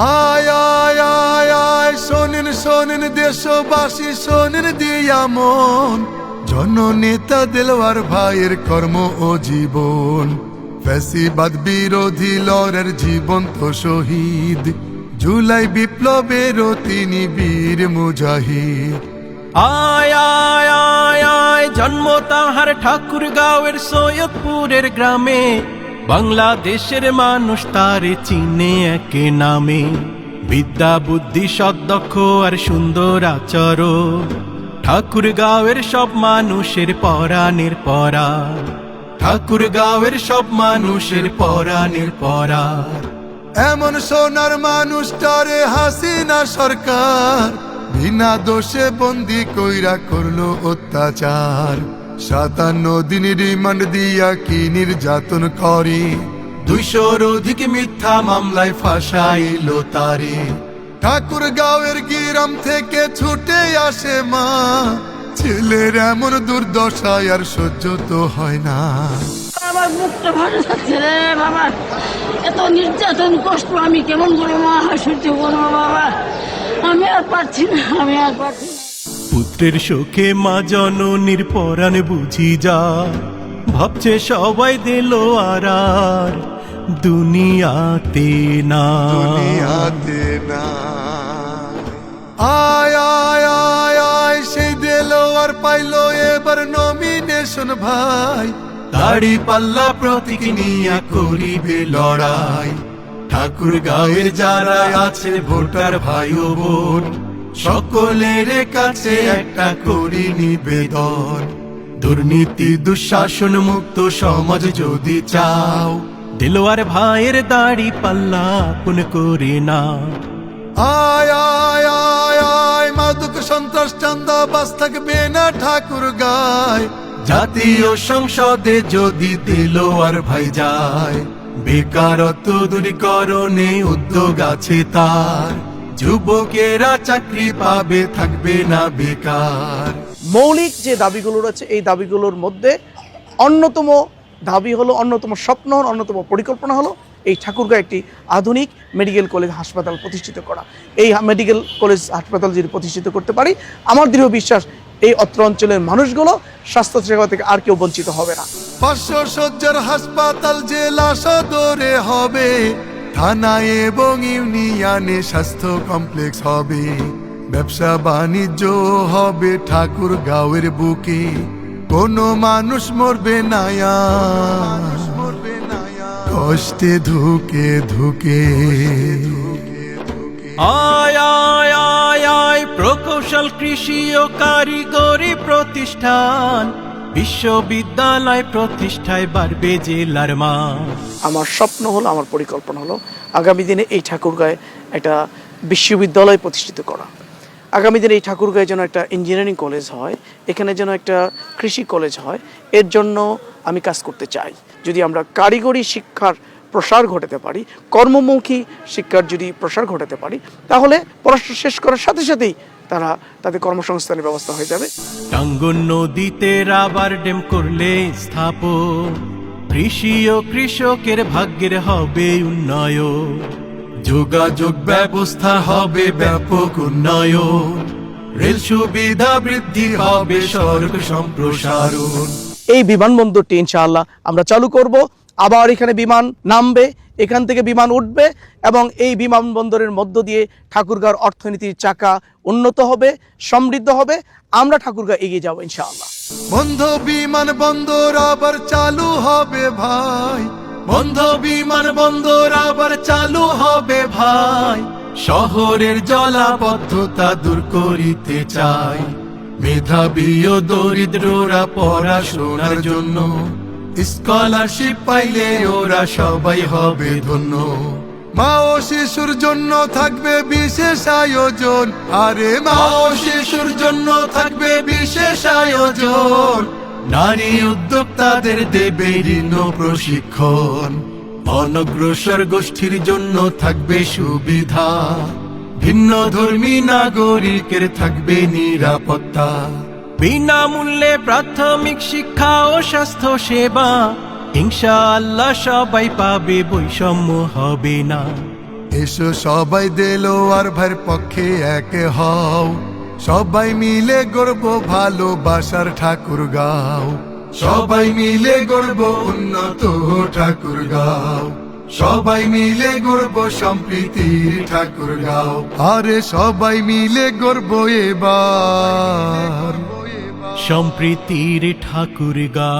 আয় আয় আয় আয় শোনেন শোনেন দেশবাসী শোনেন দিয়া মন, জননেতা দেলোয়ার ভাইয়ের কর্ম ও জীবন, ফ্যাসিবাদ বিরোধী লড়ের জীবন্ত শহীদ, জুলাই বিপ্লবেরও তিনি বীর মুজাহিদ। আয় আয় আয় আয় জন্ম তাহার ঠাকুরগাঁওয়ের সৈয়দপুরের গ্রামে, বাংলাদেশের মানুষ তারে চিনে একে নামে, বিদ্যা বুদ্ধি সদ্দক্ষ আর সুন্দর আচরণ, ঠাকুরগাঁওয়ের সব মানুষের পরাণের পরাণ, ঠাকুরগাঁওয়ের সব মানুষের পরাণের পরাণ। এমন সোনার মানুষটারে হাসিনা সরকার বিনা দোষে বন্দি কইরা করলো অত্যাচার, 57 দিন রিমান্ড দিয়া কি নির্যাতন করে, 200-র অধিক মিথ্যা মামলায় ফাঁসাইল তারে। ঠাকুরগাঁওয়ের গ্রাম থেকে ছুটে আসে মা, ছেলের এমন দুর্দশায় আর সহ্য তো হয় না। আমার মুখটা ভালো থাকছে রে বাবা, এত নির্যাতন কষ্ট আমি কেমন করে মা সহ্য করবো বাবা, আমি আর পারছি না, আমি আর পারছি না। পুত্রের শোকে মা জননীর পরাণ বুঝি যা, ভাবছে সবাই দিল আর দুনিয়াতে না, দুনিয়াতে না। আয় আয় আয় আয় সেই দিলো আর পাইলো এবার নমিনেশন ভাই, দাড়ি পাল্লা প্রতীক নিয়ে করিবে লড়াই, ঠাকুরগাঁওয়ের যারা আছে ভোটার ভাই ও বোন, সকলের কাছে একটা করি নিবেদন, দুর্নীতি দুঃশাসন মুক্ত সমাজ যদি চাও, দেলোয়ার ভাইয়ের দাড়ি পাল্লা আপন করে না। আয় আয় আয় আয় মাদক সন্ত্রাস চাঁদাবাজ থাকবে না ঠাকুরগাঁয়, জাতীয় সংসদে যদি দেলোয়ার ভাই যায়, বেকারত্ব দূরীকরণে উদ্যোগ আছে তার, যুবকেরা চাকরি পাবে থাকবে না বেকার। মৌলিক যে দাবিগুলো রয়েছে এই দাবিগুলোর মধ্যে অন্যতম দাবি হলো, অন্যতম স্বপ্ন হলো, অন্যতম পরিকল্পনা হলো এই ঠাকুরগাঁও একটি আধুনিক মেডিকেল কলেজ হাসপাতাল প্রতিষ্ঠিত করা। এই মেডিকেল কলেজ হাসপাতাল যদি প্রতিষ্ঠিত করতে পারি, আমার দৃঢ় বিশ্বাস এই অত্র অঞ্চলের মানুষগুলো স্বাস্থ্য সেবা থেকে আর কেউ বঞ্চিত হবে না। 500 শয্যার হাসপাতাল জেলা সদরে হবে, থানায় এবং ইউনিয়নে স্বাস্থ্য কমপ্লেক্স হবে, ব্যবসা বাণিজ্য হবে ঠাকুরগাঁওয়ের বুকে, কোনো মানুষ মরবে না কষ্টে ধুকে ধুকে। আয় আয় আয় আয় প্রকৌশল কৃষি ও কারিগরি প্রতিষ্ঠান, বিশ্ববিদ্যালয় প্রতিষ্ঠায় বাড়বে জেলার মান। আমার স্বপ্ন হলো, আমার পরিকল্পনা হলো আগামী দিনে এই ঠাকুরগাঁয়ে একটা বিশ্ববিদ্যালয় প্রতিষ্ঠিত করা, আগামী দিনে এই ঠাকুরগাঁয়ে যেন একটা ইঞ্জিনিয়ারিং কলেজ হয়, এখানে যেন একটা কৃষি কলেজ হয়। এর জন্য আমি কাজ করতে চাই। যদি আমরা কারিগরি শিক্ষার প্রসার ঘটাতে পারি, কর্মমুখী শিক্ষার যদি প্রসার ঘটাতে পারি, তাহলে পড়াশোনা শেষ করার সাথে সাথেই তারা তাদের কর্মসংস্থানের ব্যবস্থা হয়ে যাবে। টাঙ্গন নদীতে রাবার ড্যাম করলে স্থাপন, কৃষি ও কৃষকের ভাগ্যের হবে উন্নয়ন, যোগাযোগ ব্যবস্থা হবে ব্যাপক উন্নয়ন, রেল সুবিধা বৃদ্ধি হবে, সড়ক সম্প্রসারণ। এই বিমানবন্দরটি ইনশাআল্লাহ আমরা চালু করব, আবার এখানে বিমান নামবে, এখান থেকে বিমান উঠবে এবং এই বিমানবন্দরের মধ্য দিয়ে ঠাকুরগাঁওর অর্থনীতির চাকা উন্নত হবে, সমৃদ্ধ হবে। আমরা ঠাকুরগাঁও এগিয়ে যাব ইনশাআল্লাহ। বন্ধ বিমান বন্দর আবার চালু হবে ভাই, বন্ধ বিমান বন্দর আবার চালু হবে ভাই, শহরের জলাবদ্ধতা দূর করিতে চাই, মেধাবী ও দরিদ্ররা পড়াশোনার জন্য স্কলারশিপ পাইলে ওরা সবাই হবে ধন্য, মা ও শিশুর জন্য থাকবে বিশেষ আয়োজন, আরে মা ও শিশুর জন্য থাকবে বিশেষ আয়োজন, নারী উদ্যোক্তাদের দেবে ঋণ প্রশিক্ষণ, অনগ্রসর গোষ্ঠীর জন্য থাকবে সুবিধা, ভিন্ন ধর্মী নাগরিকের থাকবে নিরাপত্তা, বিনামূল্যে প্রাথমিক শিক্ষা ও স্বাস্থ্য সেবা, ইনশাআল্লাহ সবাই পাবে, বৈষম্য হবে না, এসো সবাই দিলো আর ভাইয়ের পক্ষে এক হও, সবাই মিলে গর্ব ভালোবাসার ঠাকুর গাও, সবাই মিলে গর্ব উন্নত ঠাকুর গাও, সবাই মিলে গর্ব সম্প্রীতির ঠাকুর গাও, আরে সবাই মিলে গর্ব এবার সম্প্রীতির ঠাকুর গা।